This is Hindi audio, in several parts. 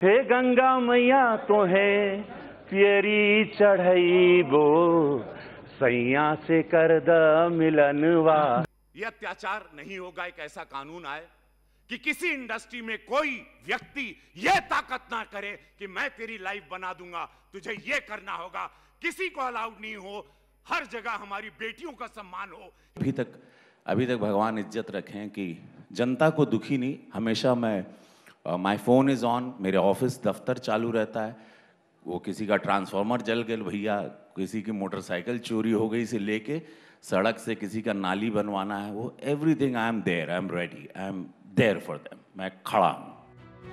हे गंगा मैया तो है पियरी चढ़ाईबो सैया से कर द मिलनवा। यह अत्याचार नहीं होगा, एक ऐसा कानून आए कि किसी इंडस्ट्री में कोई व्यक्ति यह ताकत ना करे कि मैं तेरी लाइफ बना दूंगा, तुझे यह करना होगा, किसी को अलाउड नहीं हो, हर जगह हमारी बेटियों का सम्मान हो। अभी तक भगवान इज्जत रखें कि जनता को दुखी नहीं, हमेशा मैं माय फोन इज़ ऑन, मेरे ऑफिस दफ्तर चालू रहता है। वो किसी का ट्रांसफार्मर जल गया भैया, किसी की मोटरसाइकिल चोरी हो गई से लेके सड़क से किसी का नाली बनवाना है, वो everything I am there, I am ready, I am there for them, मैं खड़ा हूँ।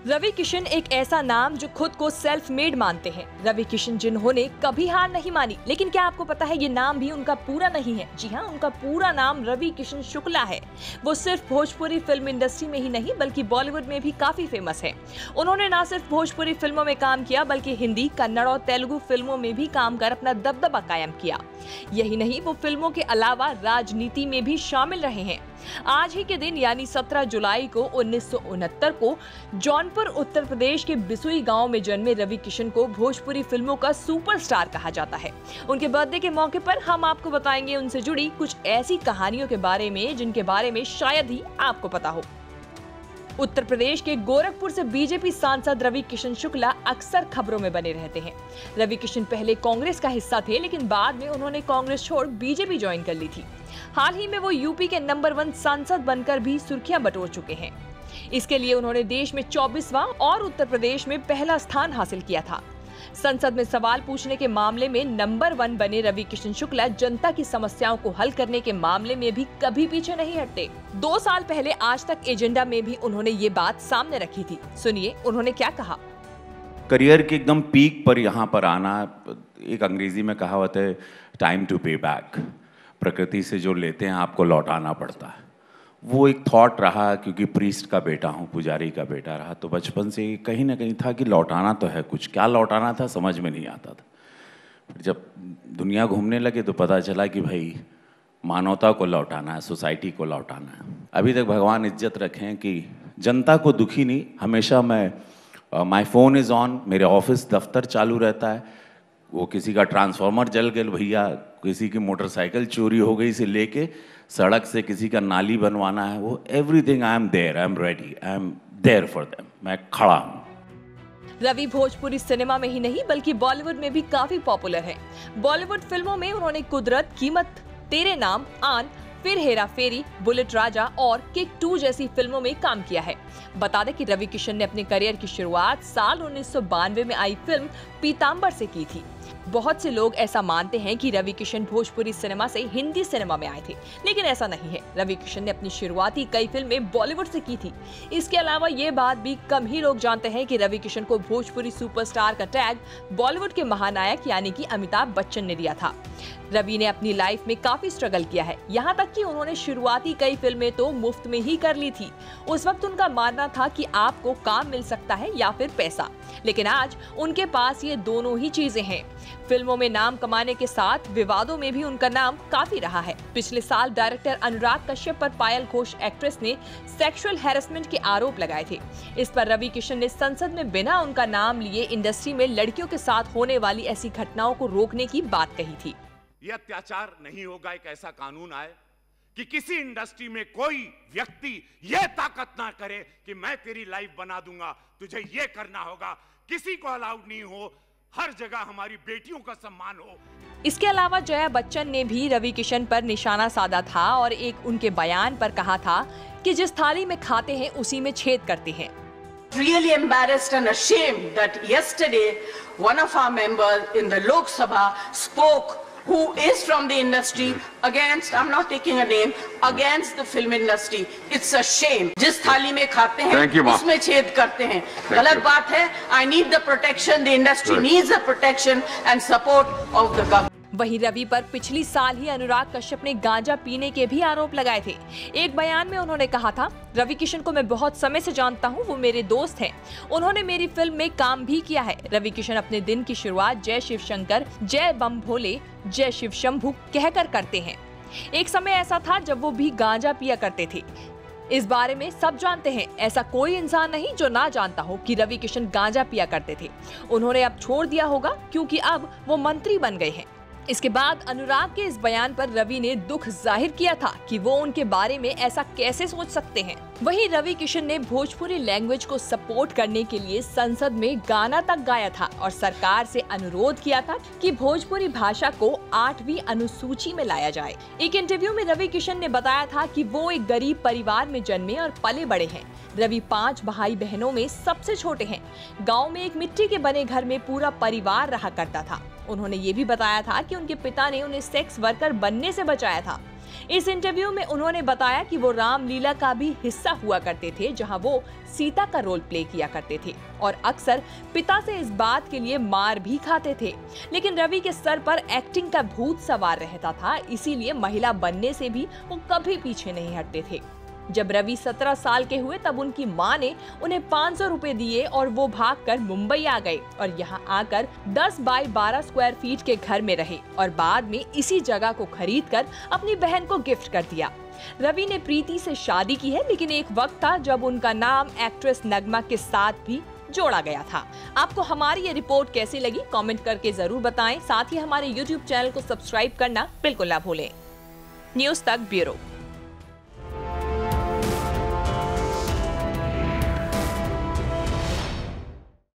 रवि किशन एक ऐसा नाम जो खुद को सेल्फ मेड मानते हैं। रवि किशन जिन्होंने कभी हार नहीं मानी, लेकिन क्या आपको पता है ये नाम भी उनका पूरा नहीं है। जी हाँ, उनका पूरा नाम रवि किशन शुक्ला है। वो सिर्फ भोजपुरी फिल्म इंडस्ट्री में ही नहीं बल्कि बॉलीवुड में भी काफी फेमस है। उन्होंने न सिर्फ भोजपुरी फिल्मों में काम किया बल्कि हिंदी, कन्नड़ और तेलुगु फिल्मों में भी काम कर अपना दबदबा कायम किया। यही नहीं, वो फिल्मों के अलावा राजनीति में भी शामिल रहे हैं। आज ही के दिन यानी 17 जुलाई को 1969 को जौनपुर उत्तर प्रदेश के बिसुई गांव में जन्मे रवि किशन को भोजपुरी फिल्मों का सुपरस्टार कहा जाता है। उनके बर्थडे के मौके पर हम आपको बताएंगे उनसे जुड़ी कुछ ऐसी कहानियों के बारे में जिनके बारे में शायद ही आपको पता हो। उत्तर प्रदेश के गोरखपुर से बीजेपी सांसद रवि किशन शुक्ला अक्सर खबरों में बने रहते हैं। रवि किशन पहले कांग्रेस का हिस्सा थे, लेकिन बाद में उन्होंने कांग्रेस छोड़ बीजेपी ज्वाइन कर ली थी। हाल ही में वो यूपी के नंबर 1 सांसद बनकर भी सुर्खियां बटोर चुके हैं। इसके लिए उन्होंने देश में 24वां और उत्तर प्रदेश में पहला स्थान हासिल किया था। संसद में सवाल पूछने के मामले में नंबर 1 बने रवि किशन शुक्ला जनता की समस्याओं को हल करने के मामले में भी कभी पीछे नहीं हटते। 2 साल पहले आज तक एजेंडा में भी उन्होंने ये बात सामने रखी थी। सुनिए उन्होंने क्या कहा। करियर के एकदम पीक पर यहाँ पर आना, एक अंग्रेजी में कहावत है टाइम टू पे बैक, प्रकृति से जो लेते हैं आपको लौटाना पड़ता है। वो एक थॉट रहा, क्योंकि प्रीस्ट का बेटा हूँ, पुजारी का बेटा रहा, तो बचपन से कहीं ना कहीं था कि लौटाना तो है कुछ। क्या लौटाना था समझ में नहीं आता था। फिर जब दुनिया घूमने लगे तो पता चला कि भाई मानवता को लौटाना है, सोसाइटी को लौटाना है। अभी तक भगवान इज्जत रखें कि जनता को दुखी नहीं, हमेशा मैं माय फोन इज़ ऑन, मेरे ऑफिस दफ्तर चालू रहता है। वो किसी का ट्रांसफार्मर जल गया भैया, किसी की मोटरसाइकिल चोरी हो गई से लेके सड़क से किसी का नाली बनवाना है, वो everything I am there, I am ready, I am there for them, मैं खड़ा हूँ। रवि भोजपुरी सिनेमा में ही नहीं बल्कि बॉलीवुड में भी काफी पॉपुलर हैं। बॉलीवुड फिल्मों में उन्होंने कुदरत, कीमत, तेरे नाम, आन, फिर हेरा फेरी, बुलेट राजा और किक 2 जैसी फिल्मों में काम किया है। बता दें कि रवि किशन ने अपने करियर की शुरुआत साल 1992 में आई फिल्म पीताम्बर से की थी। बहुत से लोग ऐसा मानते हैं कि रवि किशन भोजपुरी सिनेमा से हिंदी सिनेमा में आए थे, लेकिन ऐसा नहीं है। रवि किशन ने अपनी शुरुआती कई फिल्में बॉलीवुड से की थी। इसके अलावा ये बात भी कम ही लोग जानते हैं कि रवि किशन को भोजपुरी सुपरस्टार का टैग बॉलीवुड के महानायक यानी कि अमिताभ बच्चन ने दिया था। रवि ने अपनी लाइफ में काफी स्ट्रगल किया है, यहाँ तक कि उन्होंने शुरुआती कई फिल्में तो मुफ्त में ही कर ली थी। उस वक्त उनका मानना था कि आपको काम मिल सकता है या फिर पैसा, लेकिन आज उनके पास ये दोनों ही चीजें हैं। फिल्मों में नाम कमाने के साथ विवादों में भी उनका नाम काफी रहा है। पिछले साल डायरेक्टर अनुराग कश्यप पर पायल घोष एक्ट्रेस ने सेक्सुअल हैरेसमेंट के आरोप लगाए थे। इस पर रवि किशन ने संसद में बिना उनका नाम लिए इंडस्ट्री में लड़कियों के साथ होने वाली ऐसी घटनाओं को रोकने की बात कही थी। यह अत्याचार नहीं होगा, एक ऐसा कानून आए कि किसी इंडस्ट्री में कोई व्यक्ति यह ताकत ना करे कि मैं तेरी लाइफ बना दूंगा, तुझे यह करना होगा, किसी को अलाउड नहीं हो, हर जगह हमारी बेटियों का सम्मान हो। इसके अलावा जया बच्चन ने भी रवि किशन पर निशाना साधा था और एक उनके बयान पर कहा था कि जिस थाली में खाते हैं उसी में छेद करते हैं। Really embarrassed and ashamed that yesterday one of our members in the Lok Sabha spoke who is from the industry against, I'm not taking a name, against the film industry. It's a shame. जिस थाली में खाते हैं उसमें छेद करते हैं, गलत बात है। I need the protection, the industry needs the protection and support of the government. वहीं रवि पर पिछली साल ही अनुराग कश्यप ने गांजा पीने के भी आरोप लगाए थे। एक बयान में उन्होंने कहा था, रवि किशन को मैं बहुत समय से जानता हूं, वो मेरे दोस्त हैं। उन्होंने मेरी फिल्म में काम भी किया है। रवि किशन अपने दिन की शुरुआत जय शिव शंकर, जय बम भोले, जय शिव शंभू कहकर करते हैं। एक समय ऐसा था जब वो भी गांजा पिया करते थे। इस बारे में सब जानते हैं। ऐसा कोई इंसान नहीं जो ना जानता हो कि रवि किशन गांजा पिया करते थे। उन्होंने अब छोड़ दिया होगा क्योंकि अब वो मंत्री बन गए हैं। इसके बाद अनुराग के इस बयान पर रवि ने दुख जाहिर किया था कि वो उनके बारे में ऐसा कैसे सोच सकते हैं। वहीं रवि किशन ने भोजपुरी लैंग्वेज को सपोर्ट करने के लिए संसद में गाना तक गाया था और सरकार से अनुरोध किया था कि भोजपुरी भाषा को 8वीं अनुसूची में लाया जाए। एक इंटरव्यू में रवि किशन ने बताया था कि वो एक गरीब परिवार में जन्मे और पले बड़े हैं। रवि 5 भाई बहनों में सबसे छोटे हैं। गाँव में एक मिट्टी के बने घर में पूरा परिवार रहा करता था। उन्होंने ये भी बताया था कि उनके पिता ने उन्हें सेक्स वर्कर बनने से बचाया था। इस इंटरव्यू में उन्होंने बताया कि वो रामलीला का भी हिस्सा हुआ करते थे, जहां वो सीता का रोल प्ले किया करते थे और अक्सर पिता से इस बात के लिए मार भी खाते थे। लेकिन रवि के सर पर एक्टिंग का भूत सवार रहता था, इसीलिए महिला बनने से भी वो कभी पीछे नहीं हटते थे। जब रवि 17 साल के हुए तब उनकी मां ने उन्हें 500 रुपए दिए और वो भागकर मुंबई आ गए और यहाँ आकर 10 बाय 12 स्क्वायर फीट के घर में रहे और बाद में इसी जगह को खरीदकर अपनी बहन को गिफ्ट कर दिया। रवि ने प्रीति से शादी की है, लेकिन एक वक्त था जब उनका नाम एक्ट्रेस नगमा के साथ भी जोड़ा गया था। आपको हमारी ये रिपोर्ट कैसी लगी कमेंट करके जरूर बताएं। साथ ही हमारे YouTube चैनल को सब्सक्राइब करना बिल्कुल ना भूलें। न्यूज़ तक ब्यूरो।